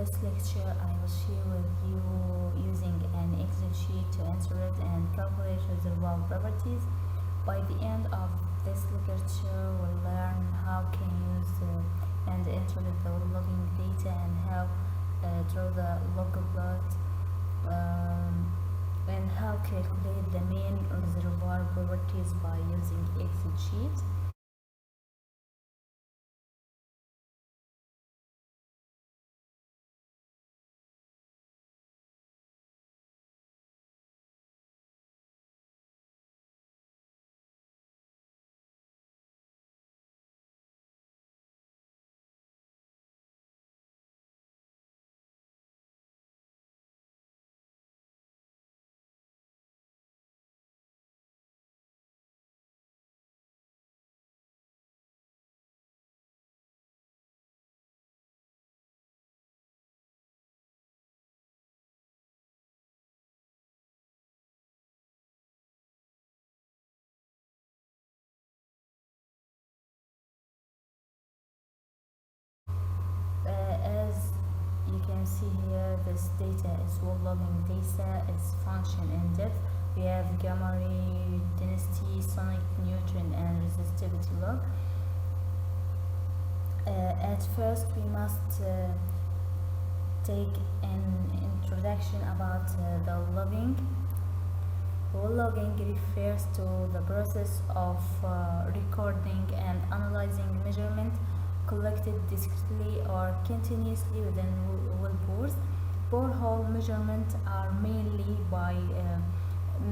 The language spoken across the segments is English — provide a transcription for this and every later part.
this lecture I will share with you using an Excel sheet to insert and calculate reservoir properties. By the end of this lecture we'll learn how can use and insert the logging data and how draw the log plot and how calculate the main reservoir properties by using Excel sheet. As you can see here, this data is wall logging data, its function and depth. We have gamma ray, density, sonic, neutron, and resistivity log. At first, we must take an introduction about the logging. Wall logging refers to the process of recording and analyzing measurement collected discretely or continuously within well bores. Borehole measurements are mainly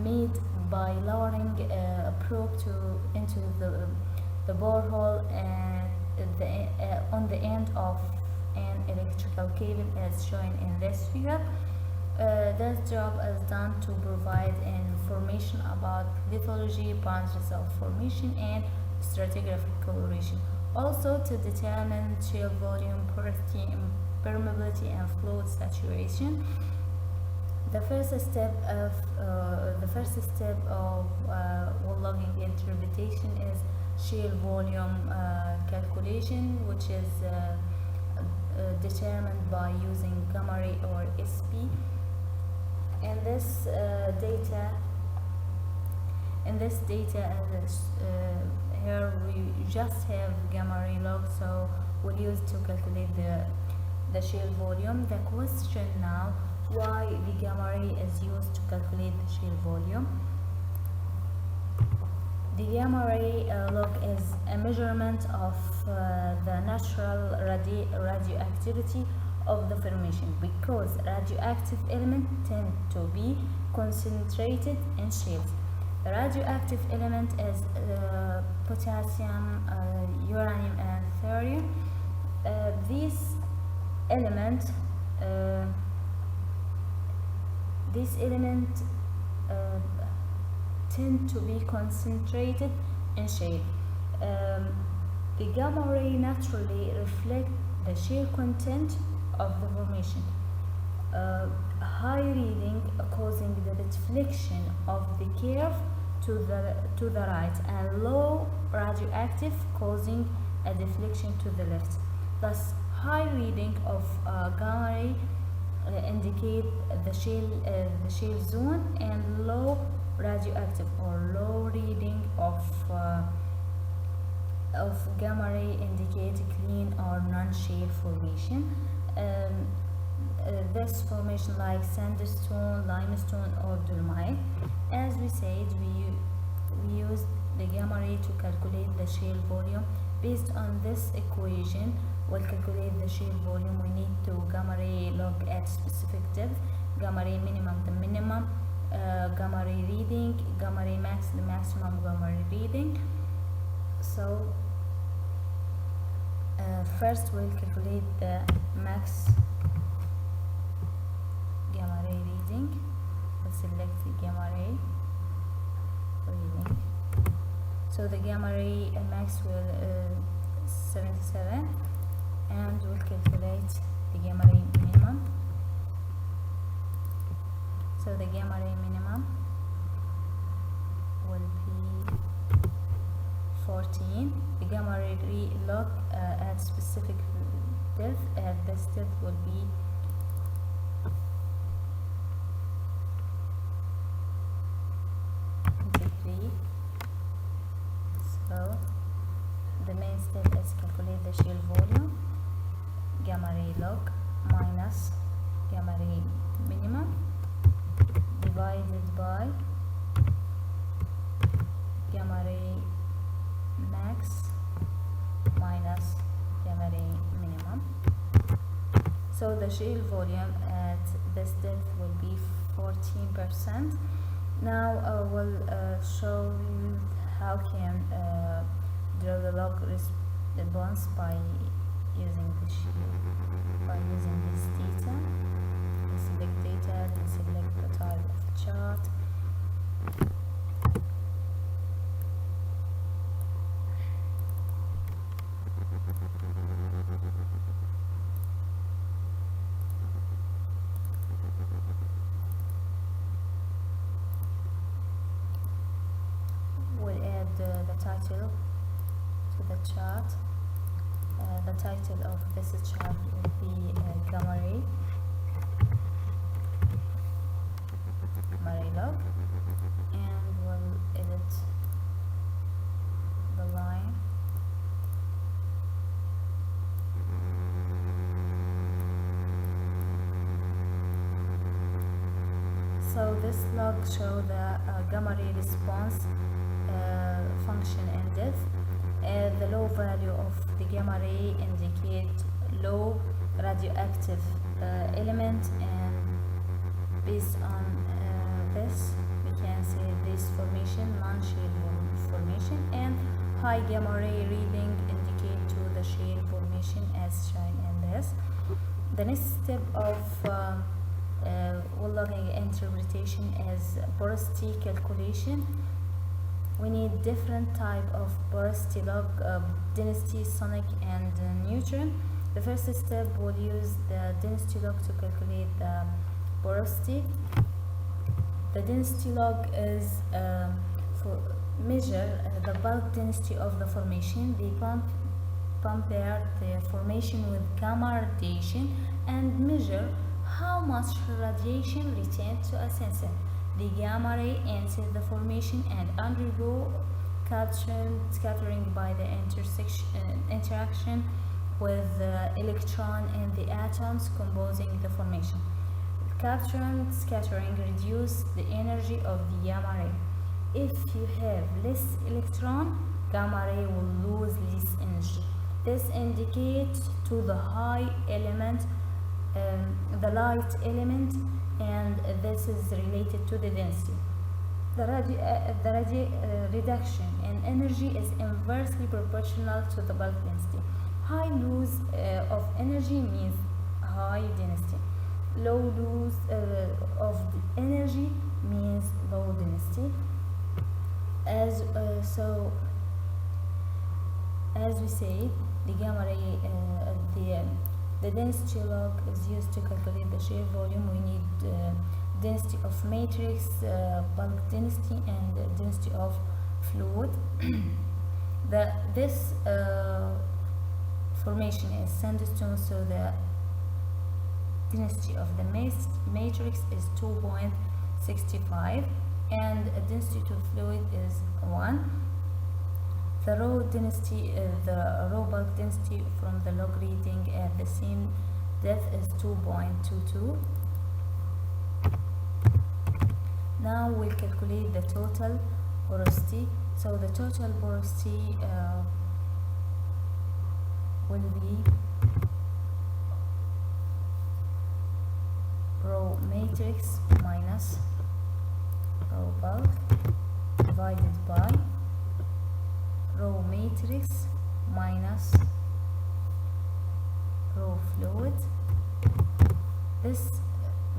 made by lowering a probe into the borehole on the end of an electrical cable as shown in this figure. This job is done to provide information about lithology, boundaries of formation, and stratigraphic coloration. Also to determine shale volume, porosity, permeability, and fluid saturation. The first step of wall logging interpretation is shale volume calculation, which is determined by using gamma ray or SP. In this data, here we just have gamma ray log, so we'll use to calculate the shale volume. The question now, why the gamma ray is used to calculate the shale volume? The gamma ray log is a measurement of the natural radioactivity of the formation, because radioactive elements tend to be concentrated in shales. The radioactive element is potassium, uranium, and thorium. These elements tend to be concentrated in shale. The gamma ray naturally reflects the shale content of the formation. High reading causing the deflection of the curve to the right, and low radioactive causing a deflection to the left. Thus, high reading of gamma ray indicate the shale zone, and low radioactive or low reading of gamma ray indicate clean or non-shale formation. This formation like sandstone, limestone, or dolomite. As we said, we use the gamma ray to calculate the shale volume. Based on this equation, we'll calculate the shale volume. We need to gamma ray log at specific depth, gamma ray minimum the minimum, gamma ray reading, gamma ray max the maximum gamma ray reading. So first we'll calculate the max gamma ray reading. We'll select the gamma ray reading. So the gamma ray max will 77, and we'll calculate the gamma ray minimum. So the gamma ray minimum will be 14. The gamma ray log at specific depth, at this depth will be shale volume, gamma ray log minus gamma ray minimum divided by gamma ray max minus gamma ray minimum. So the shale volume at this depth will be 14%. Now I will show you how can draw the log response by using this data. Select data, then select the type of chart. We'll add the title to the chart. The title of this chart will be gamma ray log, and we'll edit the line. So this log show the gamma ray response function and depth. The low value of the gamma ray indicate low radioactive element, and based on this we can say this formation non-shale formation, and high gamma ray reading indicate to the shale formation as shown in this. The next step of well logging interpretation is porosity calculation. We need different type of porosity log, density, sonic, and neutron. The first step will use the density log to calculate the porosity. The density log is for measure the bulk density of the formation. They compare the formation with gamma radiation and measure how much radiation returned to a sensor. The gamma ray enters the formation and undergo scattering by the interaction with the electron in the atoms composing the formation. Capturing scattering reduces the energy of the gamma ray. If you have less electron, gamma ray will lose less energy. This indicates to the high element, the light element, and this is related to the density. The reduction in energy is inversely proportional to the bulk density. High loss of energy means high density. Low loss of energy means low density. As we say, the gamma ray, the density log is used to calculate the shale volume. We need density of matrix, bulk density, and density of fluid. This formation is sandstone, so the density of the matrix is 2.65, and density to fluid is 1. The raw density, the raw bulk density from the log reading at the same depth is 2.22. Now we'll calculate the total porosity. So the total porosity will be raw matrix minus raw bulk divided by raw matrix minus raw fluid. This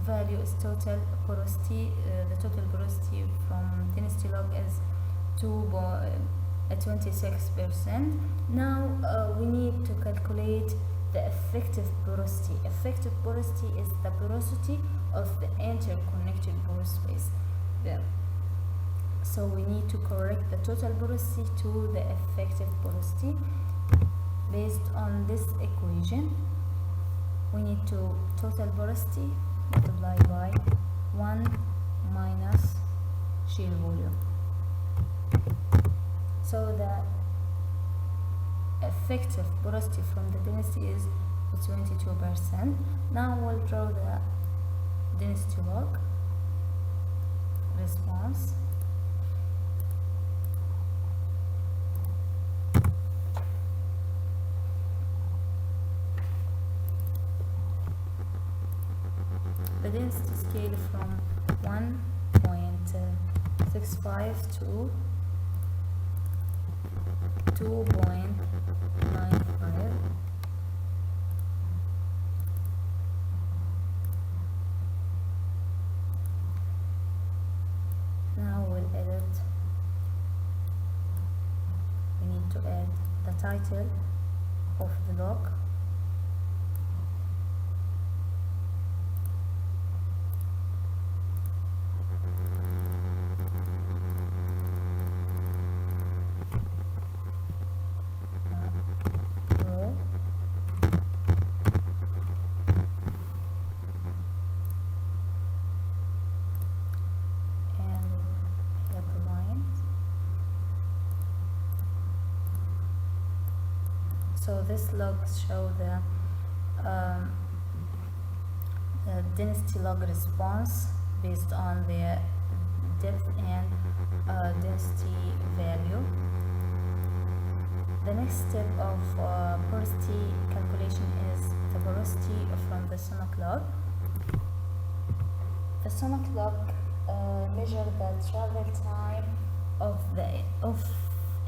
value is total porosity. The total porosity from density log is 26%. Now we need to calculate the effective porosity. Effective porosity is the porosity of the interconnected pore space. So we need to correct the total porosity to the effective porosity. Based on this equation, we need to total porosity multiplied by 1 minus shale volume. So the effective porosity from the density is 22%. Now we'll draw the density log response. The density scale from 1.65 to 2.95. Now we'll edit. We need to add the title of the log. So this log show the density log response based on the depth and density value. The next step of porosity calculation is the porosity from the sonic log. The sonic log measures the travel time of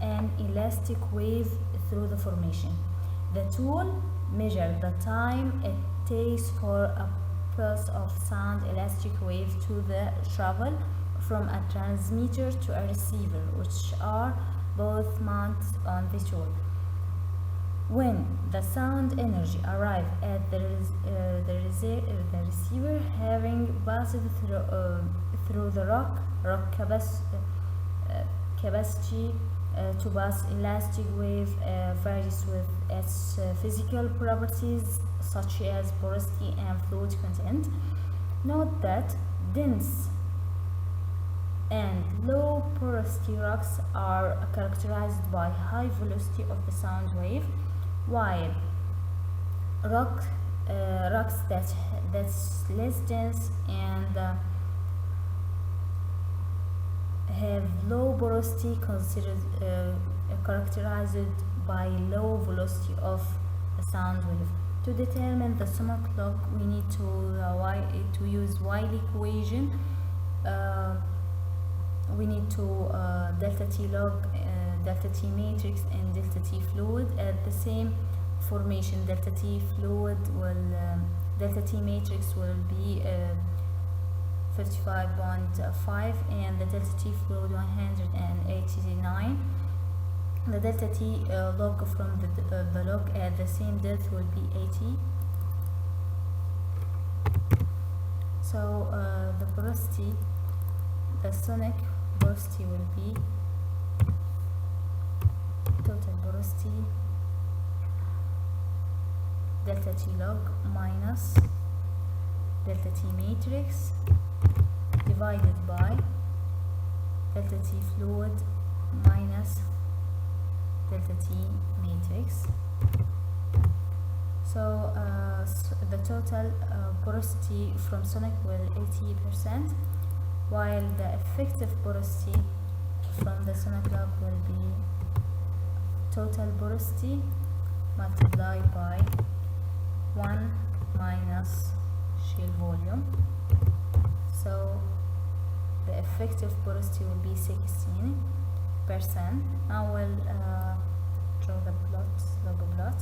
an elastic wave through the formation. The tool measures the time it takes for a pulse of sound elastic wave to the travel from a transmitter to a receiver, which are both mounted on the tool. When the sound energy arrives at the receiver, having passed through the rock capacity to pass elastic wave varies with its physical properties such as porosity and fluid content. Note that dense and low porosity rocks are characterized by high velocity of the sound wave, while rocks that's less dense and have low porosity considered characterized by low velocity of a sound wave. To determine the sonic log, we need to use Wiley equation. We need to delta T log, delta T matrix, and delta T fluid at the same formation. Delta T fluid will delta T matrix will be 55.5 and the delta T fluid 189. The delta T log from the log at the same depth will be 80. So the porosity, the sonic porosity will be total porosity delta T log minus delta T matrix divided by delta T fluid minus delta T matrix. So the total porosity from sonic will 80%, while the effective porosity from the sonic log will be total porosity multiplied by 1 minus shale volume. So the effective porosity will be 16%. Now we'll draw the log plot.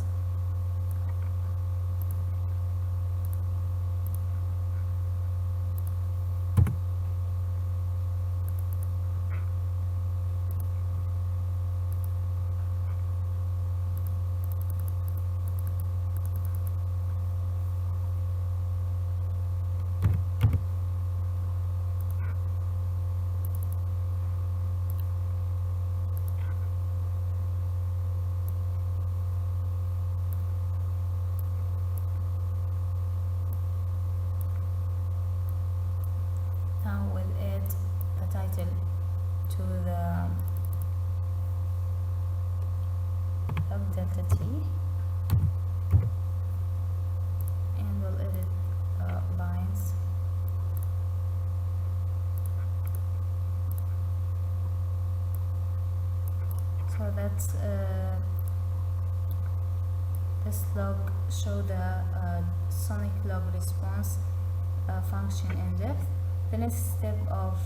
log delta t, and we'll edit lines. So that's this log show the sonic log response function in depth. The next step of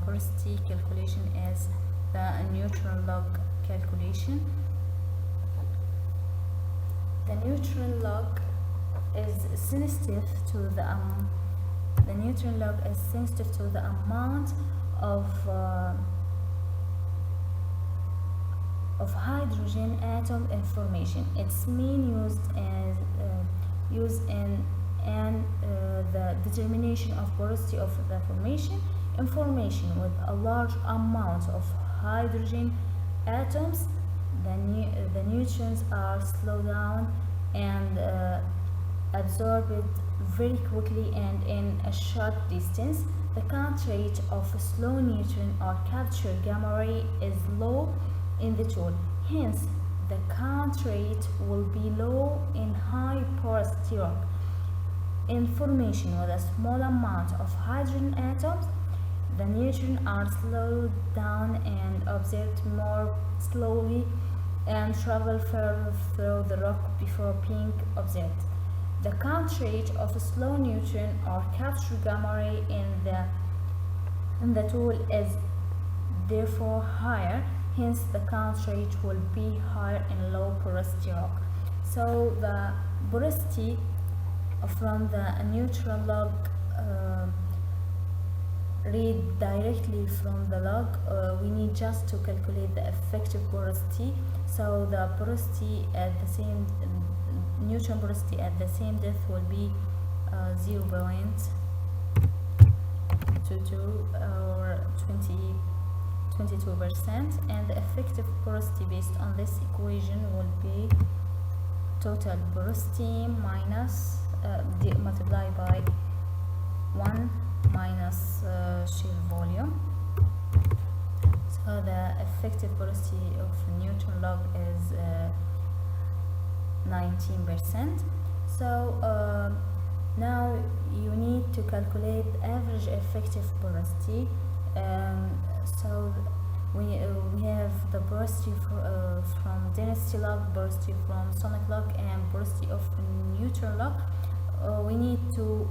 porosity calculation is the neutron log calculation. The neutron log is sensitive to the neutron log is sensitive to the amount of hydrogen atom information. It's main used in the determination of porosity of the formation. Information with a large amount of hydrogen atoms, the neutrons are slowed down and absorbed very quickly and in a short distance. The count rate of a slow neutron or captured gamma ray is low in the tool. Hence, the count rate will be low in high porosity rock. In formation with a small amount of hydrogen atoms, the neutrons are slowed down and observed more slowly and travel further through the rock before being observed. The count rate of a slow neutron or captured gamma ray in the tool is therefore higher. Hence, the count rate will be higher in low porosity rock. So the porosity from the neutron log read directly from the log. We need just to calculate the effective porosity. So the porosity at the same neutron porosity at the same depth will be 0.22 or 22%, and the effective porosity based on this equation will be total porosity minus multiplied by 1 minus Shale volume. So the effective porosity of neutron log is 19%. So now you need to calculate average effective porosity. So we have the porosity from density log, porosity from sonic log, and porosity of neutron log. We need to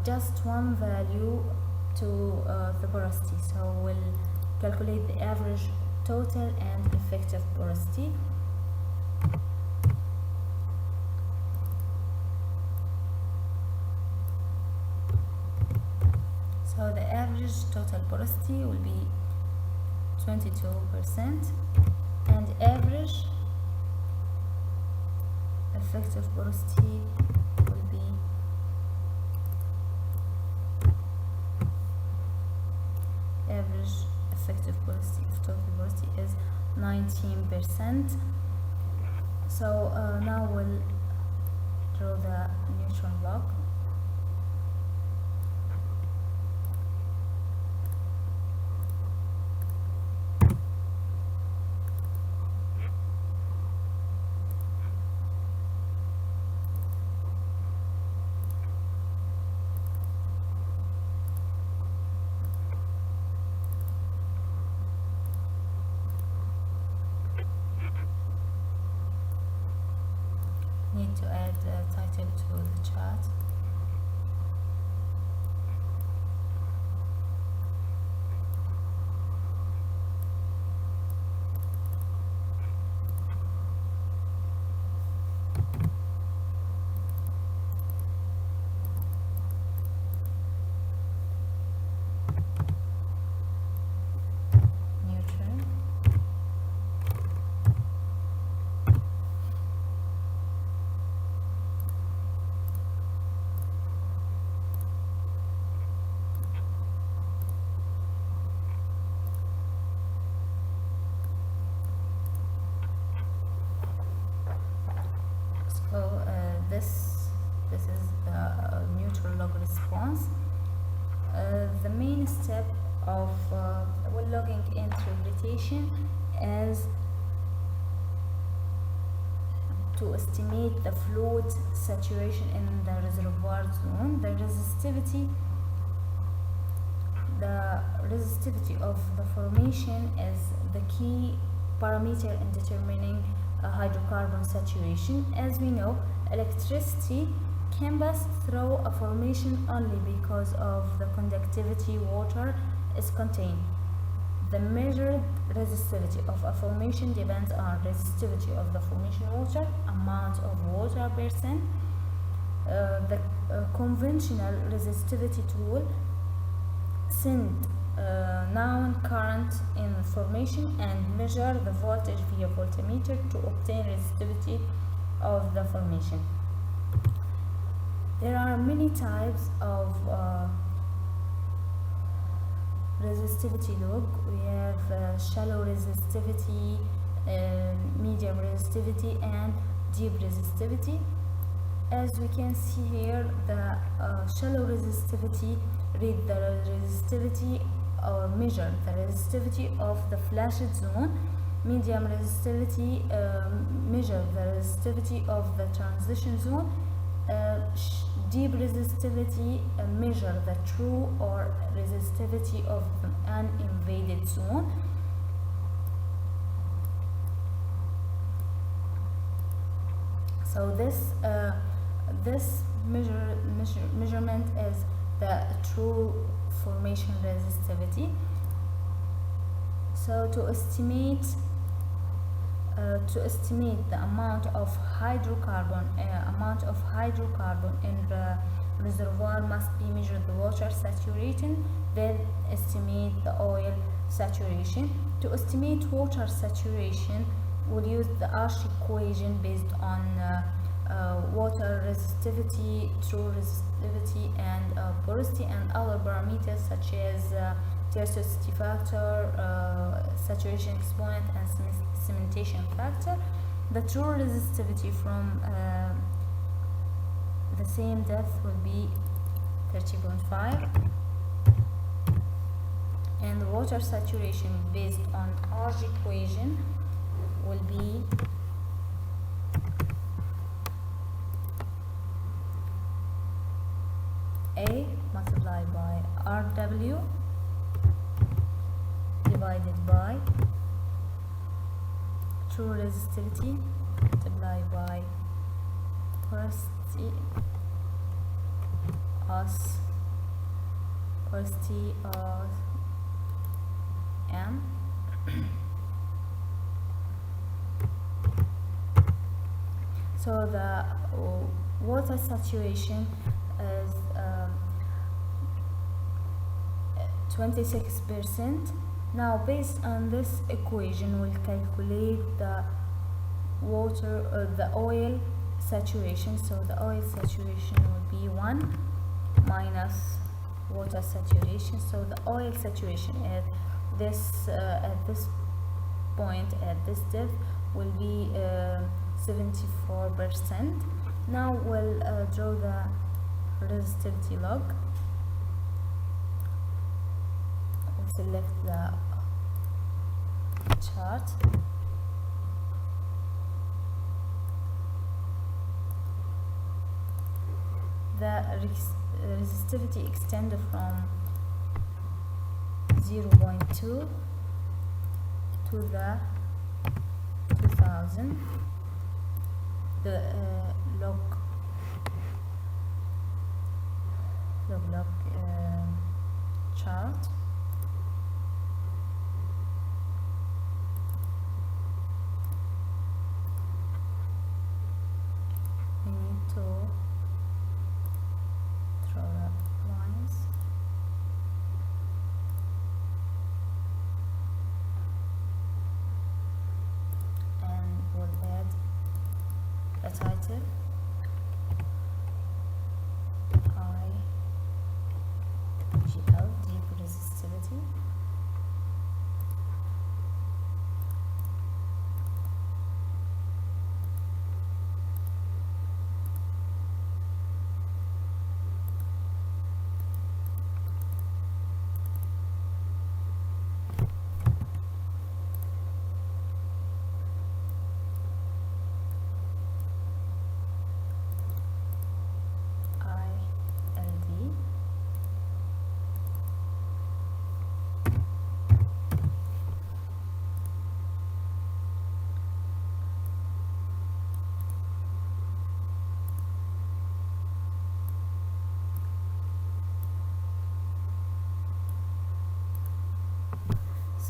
just one value to the porosity. So we'll calculate the average, total, and effective porosity. So the average total porosity will be 22%, and average effective porosity will be average effective porosity of total porosity is 19%. So now we'll draw the neutron log. Need to add a title to the chart. Neutron. So this is the neutral log response. The main step of when logging interpretation is to estimate the fluid saturation in the reservoir zone. The resistivity of the formation is the key parameter in determining hydrocarbon saturation. As we know, electricity can pass through a formation only because of the conductivity water is contained. The measured resistivity of a formation depends on resistivity of the formation water, amount of water percent. The conventional resistivity tool send known current in formation and measure the voltage via voltmeter to obtain resistivity of the formation. There are many types of resistivity log. We have shallow resistivity, medium resistivity, and deep resistivity. As we can see here, the shallow resistivity read the resistivity or measure the resistivity of the flashed zone. Medium resistivity measure the resistivity of the transition zone. Deep resistivity measure the true or resistivity of an invaded zone. So this measurement is the true formation resistivity. So to estimate the amount of hydrocarbon in the reservoir must be measured the water saturation, then estimate the oil saturation. To estimate water saturation, we'll use the Arch equation based on water resistivity, true resistivity, and porosity, and other parameters such as turbidity factor, saturation exponent, and cementation factor. The true resistivity from the same depth will be 30.5, and the water saturation based on Arch equation will be A multiplied by RW divided by true resistivity multiplied by porosity of M. So the water saturation is 26%. Now, based on this equation, we'll calculate the oil saturation. So the oil saturation will be 1 minus water saturation. So the oil saturation at this point, at this depth, will be 74%. Now we'll draw the resistivity log. We'll select the chart. The resistivity extended from 0.2 to the 2000. The log chart. We need to draw the lines. And we'll add a title. IGL, deep resistivity.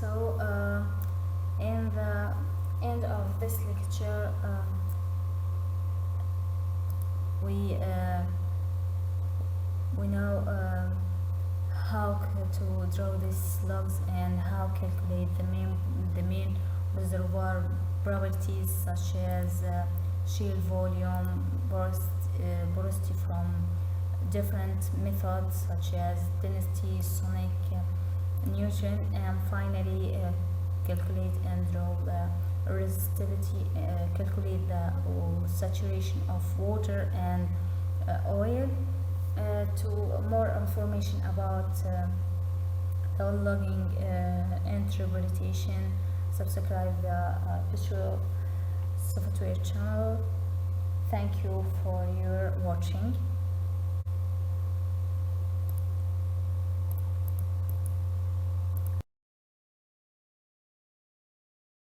So in the end of this lecture, we we know to draw these logs and how calculate the main reservoir properties such as shale volume, porosity from different methods such as density, sonic, Neutron, and finally calculate and draw the resistivity, calculate the saturation of water and oil. To more information about the logging interpretation, subscribe the visual software channel. Thank you for your watching.